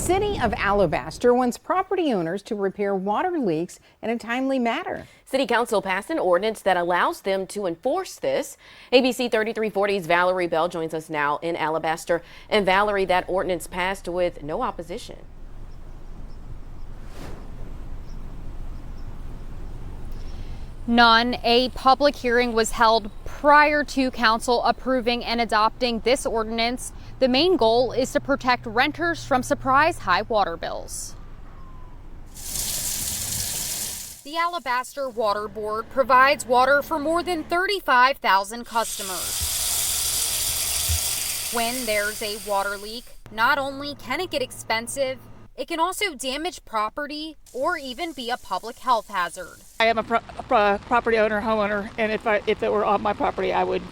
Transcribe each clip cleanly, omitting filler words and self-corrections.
city of Alabaster wants property owners to repair water leaks in a timely manner. City Council passed an ordinance that allows them to enforce this. ABC 3340's Valerie Bell joins us now in Alabaster. And Valerie, that ordinance passed with no opposition. None. A public hearing was held prior to council approving and adopting this ordinance. The main goal is to protect renters from surprise high water bills. The Alabaster Water Board provides water for more than 35,000 customers. When there's a water leak, not only can it get expensive, it can also damage property or even be a public health hazard. I am a property owner, homeowner, and if it were on my property, I would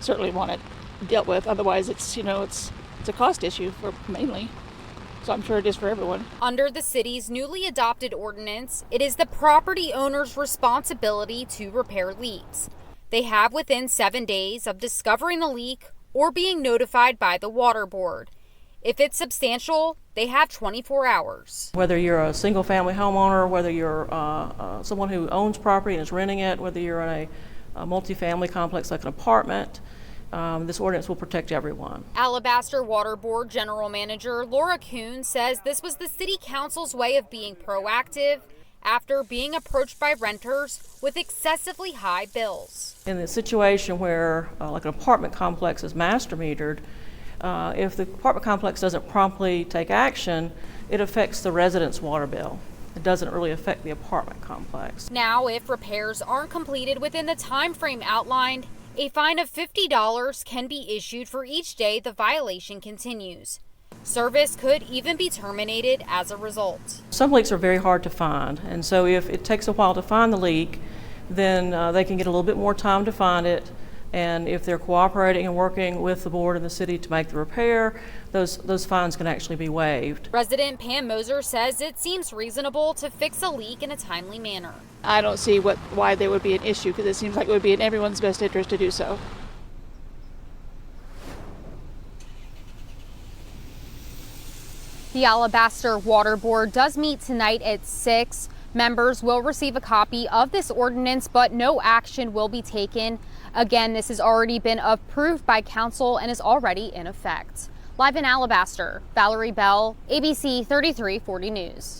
certainly want it dealt with. Otherwise, it's a cost issue mainly. So I'm sure it is for everyone. Under the city's newly adopted ordinance, it is the property owner's responsibility to repair leaks. They have within 7 days of discovering the leak or being notified by the water board. If it's substantial, they have 24 hours. Whether you're a single-family homeowner, whether you're someone who owns property and is renting it, whether you're in a multifamily complex like an apartment, this ordinance will protect everyone. Alabaster Water Board General Manager Laura Kuhn says this was the City Council's way of being proactive after being approached by renters with excessively high bills. In the situation where like an apartment complex is master metered, if the apartment complex doesn't promptly take action, it affects the resident's water bill. It doesn't really affect the apartment complex. Now, if repairs aren't completed within the time frame outlined, a fine of $50 can be issued for each day the violation continues. Service could even be terminated as a result. Some leaks are very hard to find, and so if it takes a while to find the leak, then they can get a little bit more time to find it. And if they're cooperating and working with the board and the city to make the repair, those fines can actually be waived. Resident Pam Moser says it seems reasonable to fix a leak in a timely manner. I don't see why there would be an issue, because it seems like it would be in everyone's best interest to do so. The Alabaster Water Board does meet tonight at 6. Members will receive a copy of this ordinance, but no action will be taken. Again, this has already been approved by council and is already in effect. Live in Alabaster, Valerie Bell, ABC 3340 News.